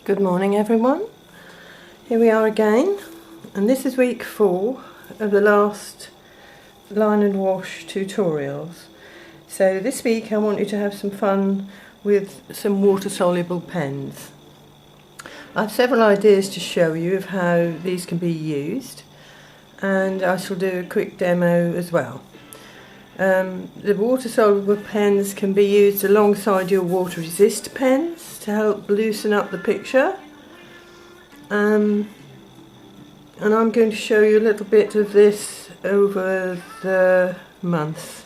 Good morning everyone. Here we are again, and this is week 4 of the last line and wash tutorials. So this week I want you to have some fun with some water soluble pens. I have several ideas to show you of how these can be used, and I shall do a quick demo as well. The water soluble pens can be used alongside your water resist pens to help loosen up the picture, and I'm going to show you a little bit of this over the month,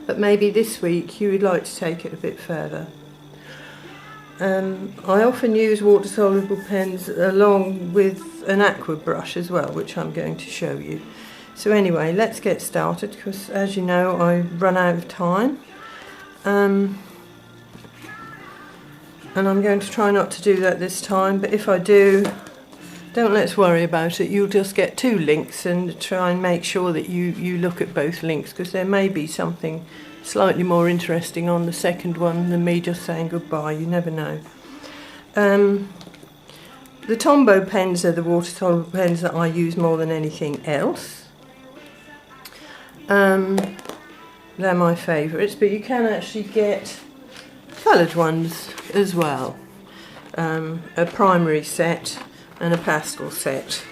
but maybe this week you would like to take it a bit further. I often use water soluble pens along with an aqua brush as well, which I'm going to show you. So anyway, let's get started, because as you know I run out of time, and I'm going to try not to do that this time, but if I do, don't let's worry about it. You'll just get 2 links and try and make sure that you look at both links, because there may be something slightly more interesting on the second one than me just saying goodbye. You never know. The Tombo pens are the water soluble pens that I use more than anything else. They're my favourites, but you can actually get coloured ones as well. A primary set and a pastel set.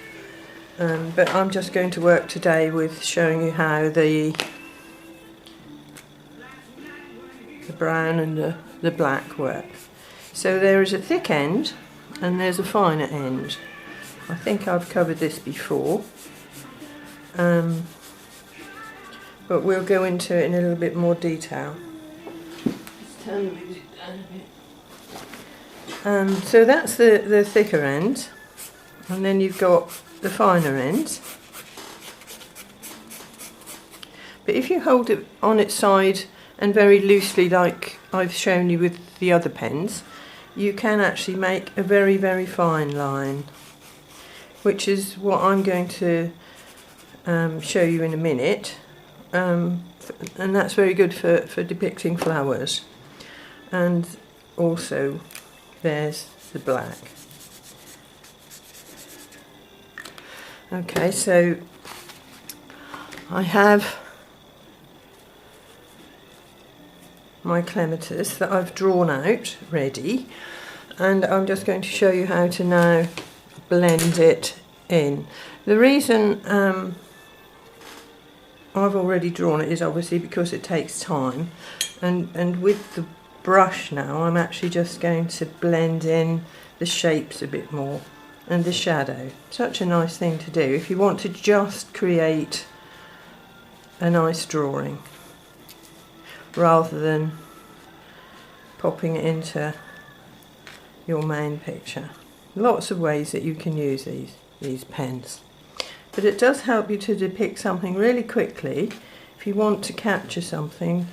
But I'm just going to work today with showing you how the brown and the black work. So there is a thick end and there's a finer end. I think I've covered this before. But we'll go into it in a little bit more detail. Let's turn the music down a bit. So that's the thicker end, and then you've got the finer end. But if you hold it on its side and very loosely, like I've shown you with the other pens, you can actually make a very, very fine line, which is what I'm going to show you in a minute. And that's very good for depicting flowers. And also there's the black. Okay, so I have my clematis that I've drawn out ready, and I'm just going to show you how to now blend it in. The reason I've already drawn it is obviously because it takes time, and with the brush now I'm actually just going to blend in the shapes a bit more and the shadow. Such a nice thing to do if you want to just create a nice drawing rather than popping it into your main picture. Lots of ways that you can use these pens. But it does help you to depict something really quickly if you want to capture something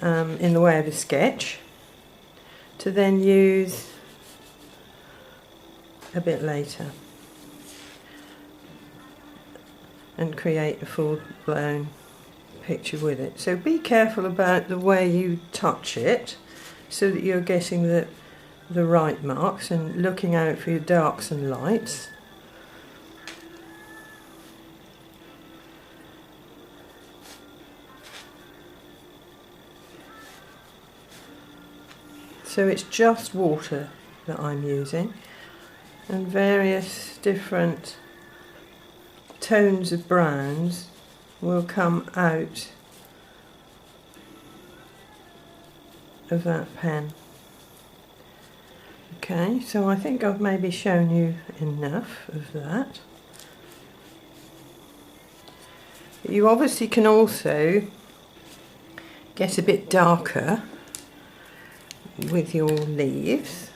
in the way of a sketch, to then use a bit later and create a full-blown picture with it. So be careful about the way you touch it so that you're getting the right marks and looking out for your darks and lights. So it's just water that I'm using, and various different tones of browns will come out of that pen. Okay, so I think I've maybe shown you enough of that. You obviously can also get a bit darker with your leaves,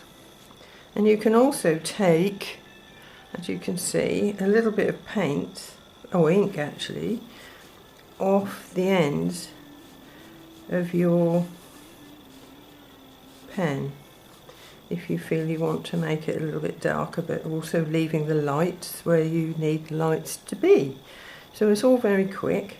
and you can also take, as you can see, a little bit of paint, or ink actually, off the ends of your pen if you feel you want to make it a little bit darker, but also leaving the lights where you need the lights to be. So it's all very quick.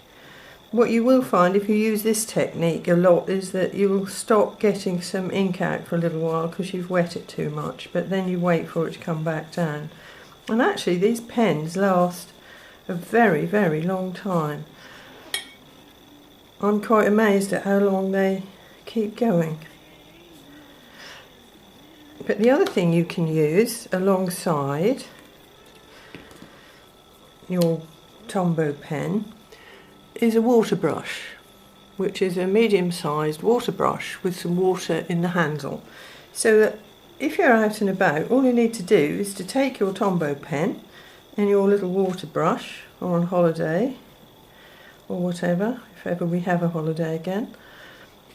what you will find if you use this technique a lot is that you will stop getting some ink out for a little while because you've wet it too much, but then you wait for it to come back down. And actually these pens last a very, very long time. I'm quite amazed at how long they keep going. But the other thing you can use alongside your Tombo pen is a water brush, which is a medium-sized water brush with some water in the handle, so that if you're out and about, all you need to do is to take your Tombo pen and your little water brush, or on holiday or whatever, if ever we have a holiday again,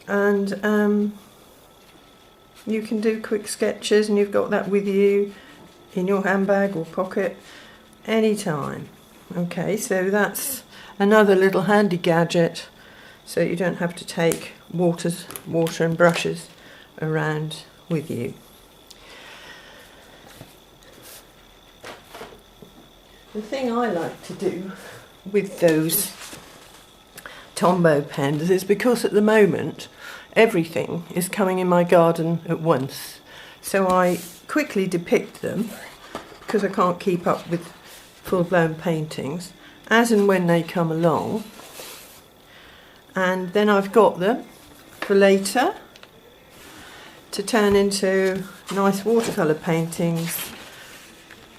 and you can do quick sketches, and you've got that with you in your handbag or pocket anytime. Okay, so that's another little handy gadget, so you don't have to take water and brushes around with you. The thing I like to do with those Tombo pens is, because at the moment everything is coming in my garden at once, so I quickly depict them, because I can't keep up with full-blown paintings, as and when they come along, and then I've got them for later to turn into nice watercolour paintings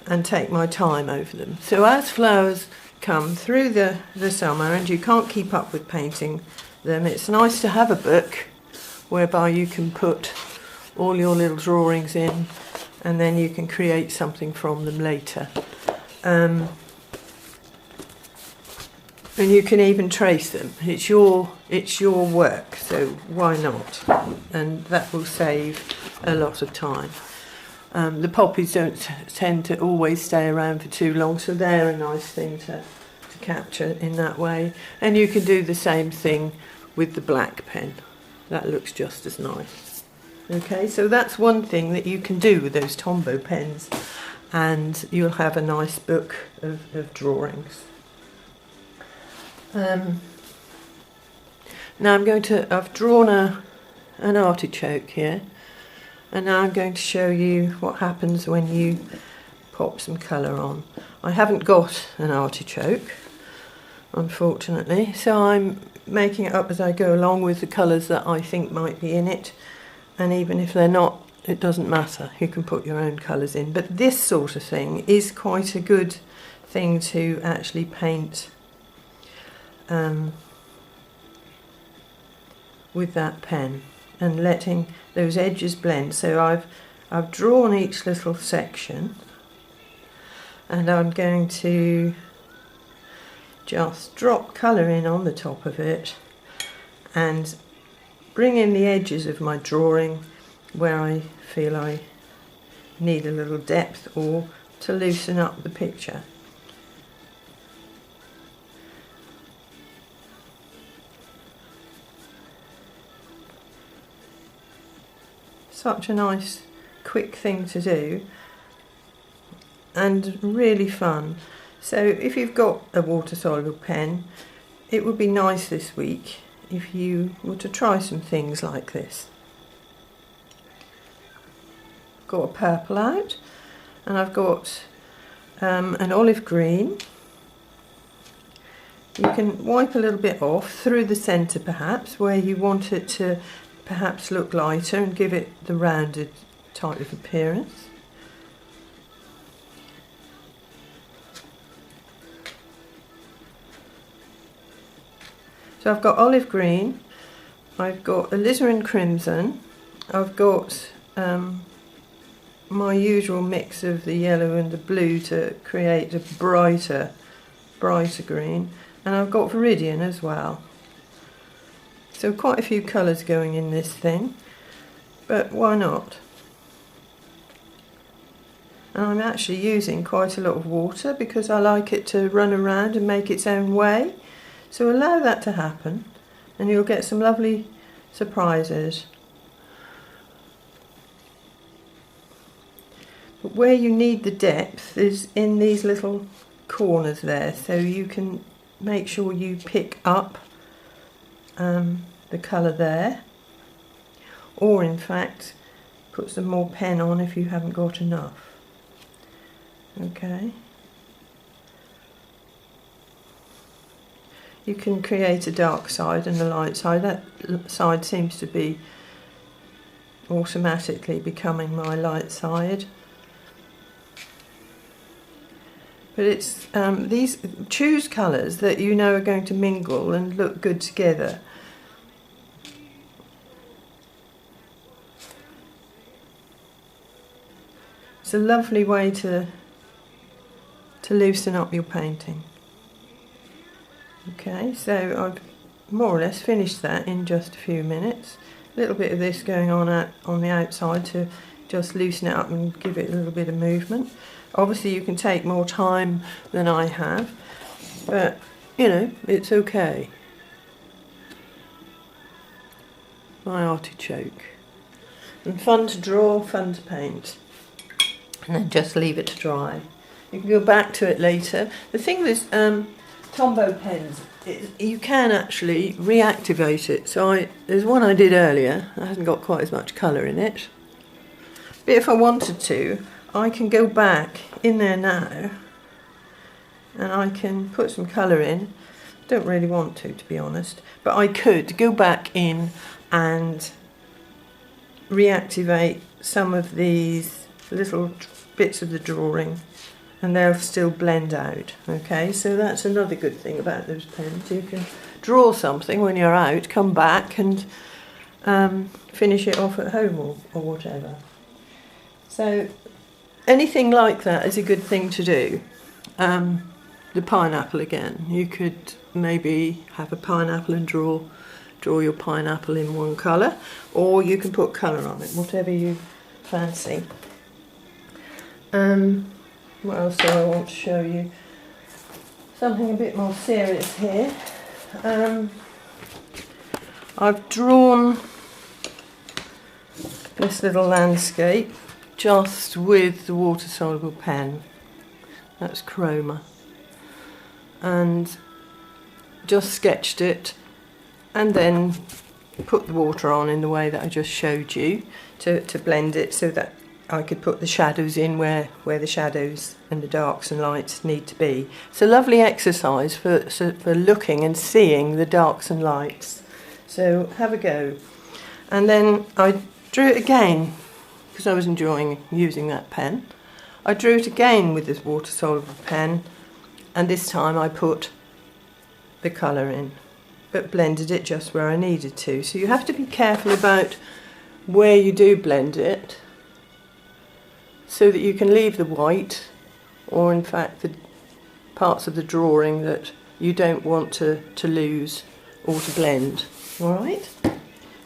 and take my time over them. So as flowers come through the summer and you can't keep up with painting them, it's nice to have a book whereby you can put all your little drawings in, and then you can create something from them later. And you can even trace them. It's your work, so why not? And that will save a lot of time. The poppies don't tend to always stay around for too long, so they're a nice thing to capture in that way. And you can do the same thing with the black pen. That looks just as nice. Okay, so that's one thing that you can do with those Tombo pens, and you'll have a nice book of drawings. Now I've drawn an artichoke here, and now I'm going to show you what happens when you pop some colour on. I haven't got an artichoke, unfortunately, so I'm making it up as I go along with the colours that I think might be in it, and even if they're not, it doesn't matter, you can put your own colours in. But this sort of thing is quite a good thing to actually paint with that pen, and letting those edges blend. So I've drawn each little section, and I'm going to just drop colour in on the top of it and bring in the edges of my drawing where I feel I need a little depth or to loosen up the picture. Such a nice quick thing to do, and really fun. So if you've got a water-soluble pen, it would be nice this week if you were to try some things like this. I've got a purple out, and I've got an olive green. You can wipe a little bit off through the centre perhaps, where you want it to perhaps look lighter and give it the rounded type of appearance. So I've got olive green, I've got alizarin crimson, I've got my usual mix of the yellow and the blue to create a brighter green, and I've got viridian as well. So quite a few colours going in this thing, but why not? And I'm actually using quite a lot of water because I like it to run around and make its own way. So allow that to happen and you'll get some lovely surprises. But where you need the depth is in these little corners there, so you can make sure you pick up the colour there, or in fact put some more pen on if you haven't got enough. Okay. You can create a dark side and a light side. That side seems to be automatically becoming my light side. But it's choose colours that you know are going to mingle and look good together. It's a lovely way to loosen up your painting. Okay, so I've more or less finished that in just a few minutes. A little bit of this going on the outside to just loosen it up and give it a little bit of movement. Obviously you can take more time than I have, but you know, it's okay. My artichoke. And fun to draw, fun to paint. And then just leave it to dry. You can go back to it later. The thing with Tombo pens, you can actually reactivate it. So there's one I did earlier, it hasn't got quite as much colour in it. But if I wanted to, I can go back in there now and I can put some colour in. Don't really want to be honest, but I could go back in and reactivate some of these little bits of the drawing, and they'll still blend out. Okay, so that's another good thing about those pens. You can draw something when you're out, come back and finish it off at home or whatever. So anything like that is a good thing to do. The pineapple again, you could maybe have a pineapple and draw your pineapple in one colour, or you can put colour on it, whatever you fancy. What else do I want to show you? Something a bit more serious here. I've drawn this little landscape just with the water-soluble pen. That's chroma. And just sketched it and then put the water on in the way that I just showed you to blend it so that I could put the shadows in where the shadows and the darks and lights need to be. It's a lovely exercise for looking and seeing the darks and lights. So have a go. And then I drew it again because I was enjoying using that pen. I drew it again with this water-soluble pen, and this time I put the colour in, but blended it just where I needed to. So you have to be careful about where you do blend it, so that you can leave the white, or in fact the parts of the drawing that you don't want to lose or to blend. Alright?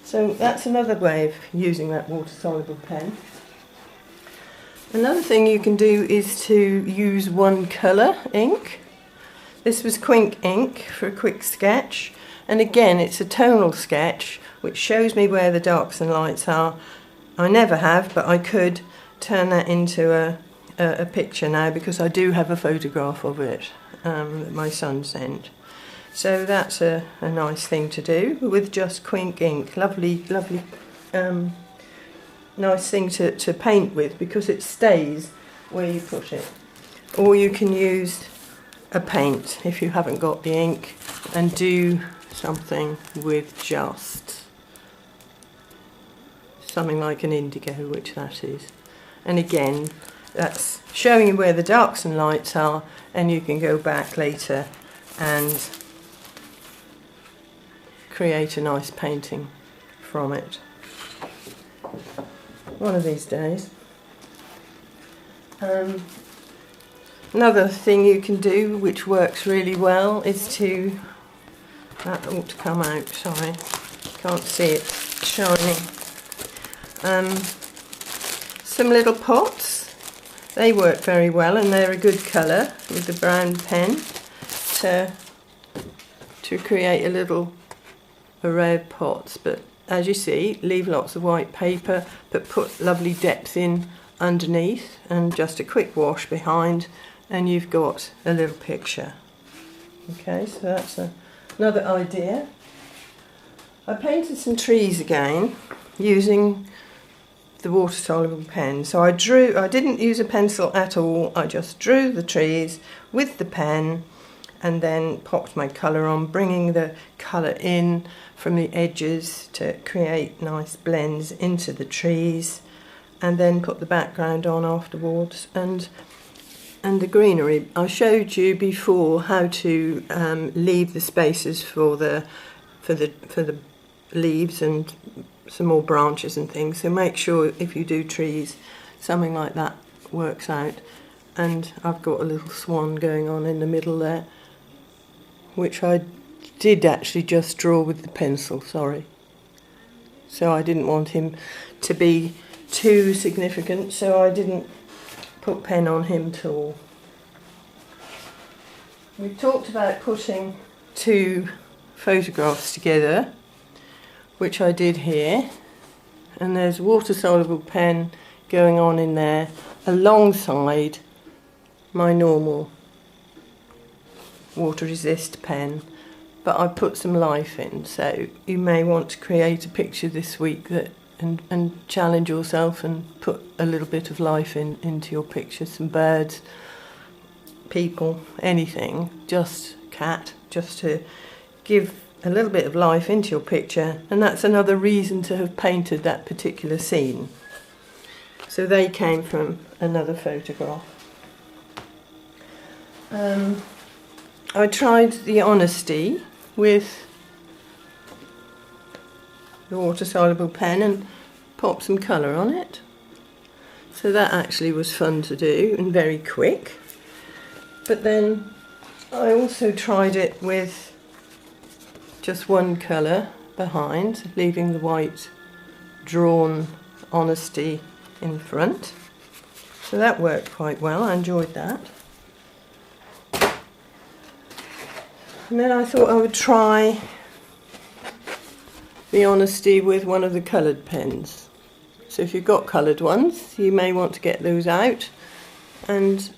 So that's another way of using that water-soluble pen. Another thing you can do is to use one colour ink. This was Quink ink for a quick sketch, and again it's a tonal sketch which shows me where the darks and lights are. I never have, but I could turn that into a picture now because I do have a photograph of it that my son sent. So that's a nice thing to do with just Quink ink. Lovely, lovely, nice thing to paint with because it stays where you put it. Or you can use a paint if you haven't got the ink and do something with just something like an indigo, which that is. And again, that's showing you where the darks and lights are, and you can go back later and create a nice painting from it. One of these days. Another thing you can do, which works really well, is to... That ought to come out, sorry. Can't see it, it's shiny. Some little pots. They work very well and they're a good colour with the brown pen to create a little array of pots. But as you see, leave lots of white paper, but put lovely depth in underneath and just a quick wash behind, and you've got a little picture. Okay, so that's another idea. I painted some trees again using the water-soluble pen. So I didn't use a pencil at all, I just drew the trees with the pen and then popped my colour on, bringing the colour in from the edges to create nice blends into the trees, and then put the background on afterwards and the greenery. I showed you before how to leave the spaces for the leaves and some more branches and things, so make sure if you do trees something like that works out. And I've got a little swan going on in the middle there, which I did actually just draw with the pencil, sorry. So I didn't want him to be too significant, so I didn't put pen on him at all. We've talked about putting two photographs together, which I did here, and there's water-soluble pen going on in there alongside my normal water resist pen, but I put some life in, so you may want to create a picture this week that and challenge yourself and put a little bit of life into your picture, some birds, people, anything, just cat, just to give a little bit of life into your picture. And that's another reason to have painted that particular scene. So they came from another photograph. I tried the honesty with the water-soluble pen and popped some colour on it. So that actually was fun to do and very quick. But then I also tried it with just one colour behind, leaving the white drawn honesty in front. So that worked quite well, I enjoyed that. And then I thought I would try the honesty with one of the coloured pens. So if you've got coloured ones, you may want to get those out and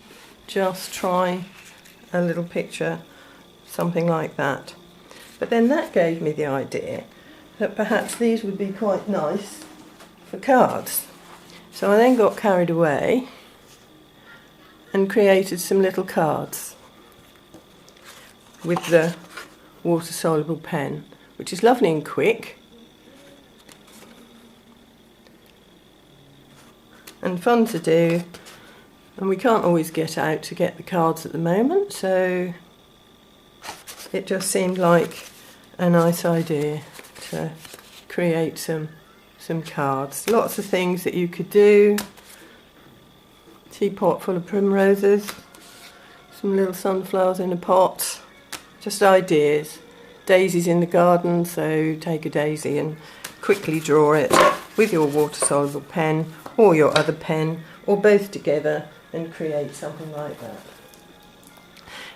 just try a little picture, something like that. But then that gave me the idea that perhaps these would be quite nice for cards. So I then got carried away and created some little cards with the water-soluble pen, which is lovely and quick and fun to do, and we can't always get out to get the cards at the moment, so it just seemed like a nice idea to create some cards. Lots of things that you could do. Teapot full of primroses, some little sunflowers in a pot, just ideas. Daisies in the garden, so take a daisy and quickly draw it with your water-soluble pen or your other pen, or both together, and create something like that.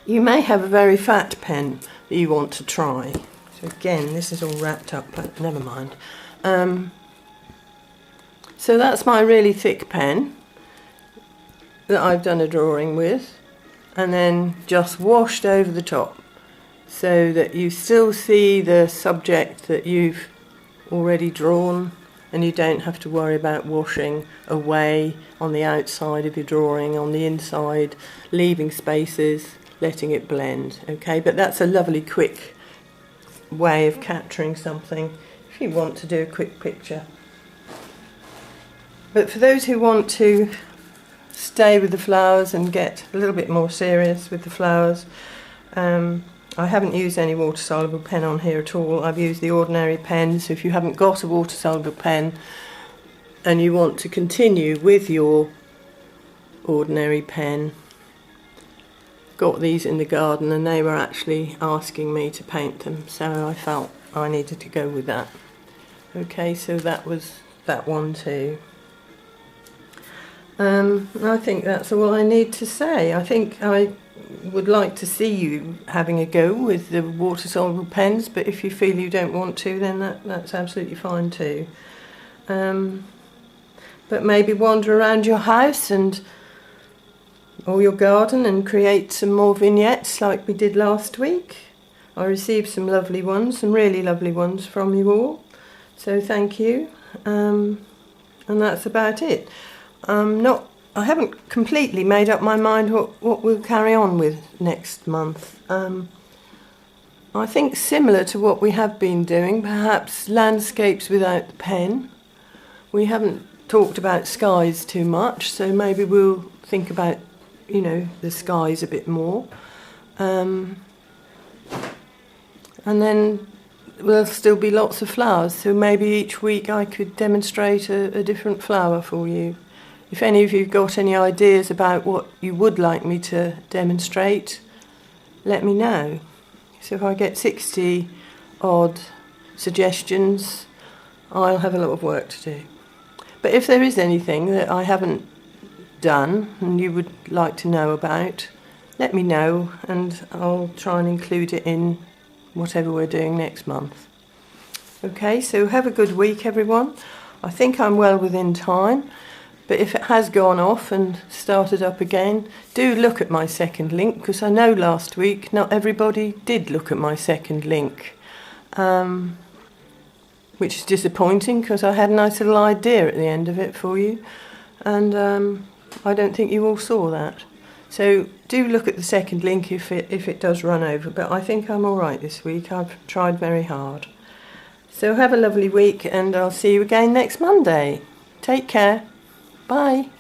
You may have a very fat pen that you want to try. So again, this is all wrapped up, but never mind. So that's my really thick pen that I've done a drawing with, and then just washed over the top so that you still see the subject that you've already drawn, and you don't have to worry about washing away on the outside of your drawing, on the inside, leaving spaces, letting it blend. Okay, but that's a lovely quick way of capturing something if you want to do a quick picture. But for those who want to stay with the flowers and get a little bit more serious with the flowers, I haven't used any water-soluble pen on here at all. I've used the ordinary pen, so if you haven't got a water-soluble pen and you want to continue with your ordinary pen, got these in the garden and they were actually asking me to paint them, so I felt I needed to go with that. Okay, so that was that one too. I think that's all I need to say. I think I would like to see you having a go with the water-soluble pens, but if you feel you don't want to, then that's absolutely fine too. But maybe wander around your house or your garden and create some more vignettes like we did last week. I received some lovely ones, some really lovely ones from you all, so thank you. And that's about it. I haven't completely made up my mind what we'll carry on with next month. I think similar to what we have been doing, perhaps landscapes without the pen. We haven't talked about skies too much, so maybe we'll think about, you know, the skies a bit more. And then there'll still be lots of flowers, so maybe each week I could demonstrate a different flower for you. If any of you've got any ideas about what you would like me to demonstrate, let me know. So if I get 60 odd suggestions, I'll have a lot of work to do. But if there is anything that I haven't done and you would like to know about, let me know and I'll try and include it in whatever we're doing next month. Okay, so have a good week, everyone. I think I'm well within time. But if it has gone off and started up again, do look at my second link, because I know last week not everybody did look at my second link, which is disappointing because I had a nice little idea at the end of it for you, and I don't think you all saw that. So do look at the second link if it does run over, but I think I'm all right this week. I've tried very hard. So have a lovely week and I'll see you again next Monday. Take care. Bye.